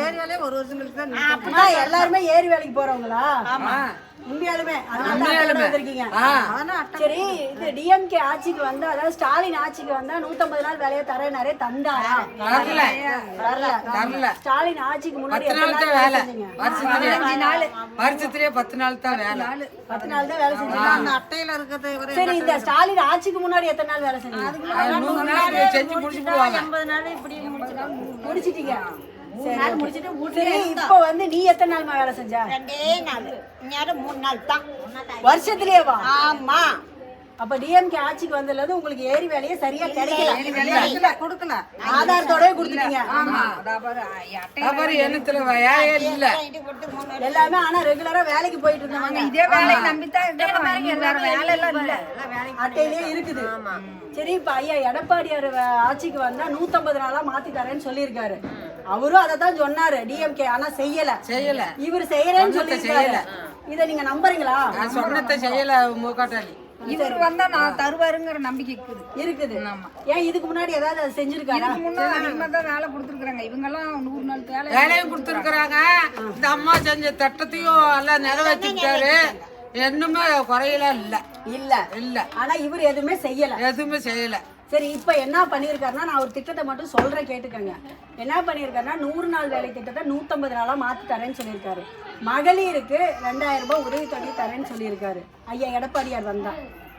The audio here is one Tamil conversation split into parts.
ஏரியாலே ஒரு வருஷம் கழிச்சு தான் எல்லாருமே ஏரி வேலைக்கு போறவங்களா? உண்மையாலுமே வந்திருக்கீங்க. சரி, இது டிஎம்கே ஆட்சிக்கு வந்து, அதாவது ஸ்டாலின் ஆட்சிக்கு வந்தா 150 நாள் வேலையை தரேனாரே, தந்தாரா? வரல. ஸ்டாலின் ஆட்சிக்கு முன்னாடி வருஷத்துலயே 10 நாள் தான் வேலை. 10 நாள் தான் வேலை செஞ்சீங்க. அந்த அட்டையில இருக்கிறது. சரி, இந்த ஸ்டாலின் ஆட்சிக்கு முன்னாடி எத்தனை நாள் வேலை செஞ்சீங்க? செஞ்சு முடிச்சுடுவாங்க. 80 நாள் இப்படி முடிச்சிட்டீங்க. சரி, இப்ப வந்து நீ எத்தனை நாள் வேலை செஞ்ச? 2 நாள், 3 நாள் தான் வருஷத்துலயேவா? ஆமா. அப்ப டிஎம்கே ஆட்சிக்கு வந்ததுல உங்களுக்கு ஏரி வேலையே சரியா கிடைக்கல, கொடுக்கல. ஆதாரத்தோடய கொடுத்துட்டீங்க. எண்ணத்துல இல்ல எல்லாமே. ஆனா ரெகுலரா வேலைக்கு போயிட்டு இருந்தாங்க. இதே வேலையை நம்பித்தான் வேலை எல்லாம் இல்ல, அட்டையிலே இருக்குது. சரி, இப்ப ஐயா எடப்பாடியார் ஆட்சிக்கு வந்தா 150 நாளா மாத்தி தரேன்னு சொல்லியிருக்காரு. அவரும் அதை தான் சொன்னாரு டிஎம்கே. ஆனா செய்யல. இவரு செய்யறேன்னு சொல்லியிருக்காரு. இத நீங்க நம்புறீங்களா? நான் சொன்னதை செய்யல. முகாட்டாளி இவர் வந்தா நான் தருவாருங்கிற நம்பிக்கை இருக்குது. ஏன் இதுக்கு முன்னாடி ஏதாவது செஞ்சிருக்காரு? முன்னாடி வேலை கொடுத்துருக்காங்க. இவங்க எல்லாம் 100 நாள் வேலையும் கொடுத்துருக்காங்க. இந்த அம்மா செஞ்ச திட்டத்தையும் எல்லாம் நிறைவேற்றிட்டாரு. என்னமே குறையலாம் இல்ல. ஆனா இவர் எதுவுமே செய்யல. சரி, இப்ப என்ன பண்ணிருக்காருன்னா, நான் ஒரு திட்டத்தை மட்டும் சொல்றேன், கேட்டுக்கங்க. என்ன பண்ணிருக்காருன்னா, 100 நாள் வேலை திட்டத்தை 150 நாளா மாத்தி தரேன்னு சொல்லியிருக்காரு. மகளிருக்கு 2000 ரூபாய் உதவித்தொகை தரேன்னு சொல்லியிருக்காரு ஐயா எடப்பாடியார் வந்தா.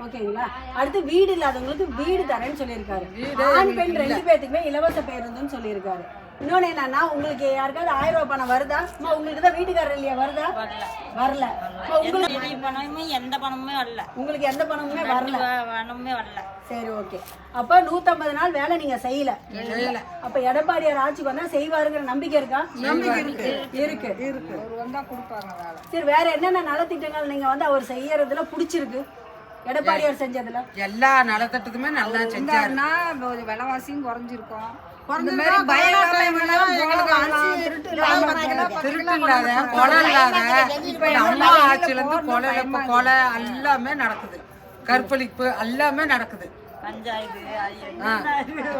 ஓகேங்களா? அடுத்து வீடு இல்லாதவங்களுக்கு வீடு தரேன்னு சொல்லியிருக்காரு. ஆண் பெண் 2 பேத்துக்குமே இலவச பேருந்துன்னு சொல்லியிருக்காரு. இன்னொன்னு என்னன்னா, உங்களுக்கு யாருக்காவது 1000 ரூபாய் பணம் வருதா? உங்களுக்கு தான் வீட்டுக்காரர் இல்லையா? வரல. உங்களுக்கு பணமும் எந்த பணமுமே வரல. உங்களுக்கு எந்த பணமுமே வரல. சரி, ஓகே. அப்ப 150 நாள் வேலை நீங்க செய்யல. அப்ப எடப்பாடியார் ஆட்சிக்கு வந்தா செய்வாருங்கிற நம்பிக்கை இருக்கா? இருக்கு. வந்தா கொடுப்பாங்க வேலை. சரி, வேற என்னென்ன நலத்திட்டங்கள் நீங்க வந்து அவர் செய்யறதுல பிடிச்சிருக்கு? எடப்பாடியார் செஞ்சதுல எல்லா நலத்திட்டத்துமே நல்லா செஞ்சாருன்னா விலைவாசியும் குறைஞ்சிருக்கும். கொலை எல்லாமே நடக்குது. கற்பழிப்பு எல்லாமே நடக்குது.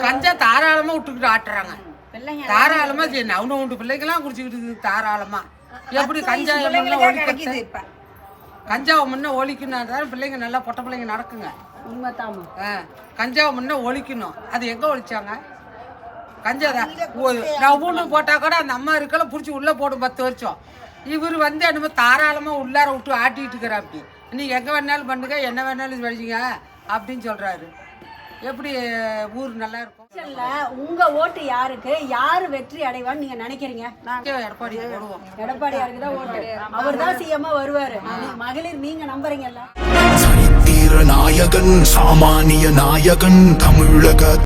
கஞ்சா தாராளமா விட்டுக்கிட்டு ஆட்டுறாங்க. தாராளமா அவனு பிள்ளைங்கெல்லாம் குடிச்சுக்கிட்டு தாராளமா. எப்படி கஞ்சா ஒழிக்கிறது? கஞ்சாவை முன்ன ஒழிக்கணும். பிள்ளைங்க நல்லா பொட்ட பிள்ளைங்க நடக்குங்க. கஞ்சாவை முன்ன ஒழிக்கணும். அது எங்க ஒழிச்சாங்க? கஞ்சாதான் நான் ஊண்டு போட்டா கூட அந்த அம்மா இருக்கல புடிச்சு உள்ள போடும் 10 வருஷம். இவர் வந்து என்னமோ தாராளமா உள்ளார விட்டு ஆட்டிட்டு இருக்கிறா. அப்படி நீங்க எங்க வேணாலும் பண்ணுங்க, என்ன வேணாலும் வலிச்சிங்க அப்படின்னு சொல்றாரு. எப்படி ஊர் நல்லா இருக்கும்? உங்க ஓட்டு யாருக்கு? யாரு வெற்றி அடைவான்னு நீங்க நினைக்கிறீங்க? எடப்பாடி போடுவோம். எடப்பாடியாருக்கு தான் ஓட்டு. அவர் தான் சிஎம்மா வருவாரு. மகளிர் நீங்க நம்புறீங்கல்ல? சரித்திர நாயகன், சாமானிய நாயகன், தமிழக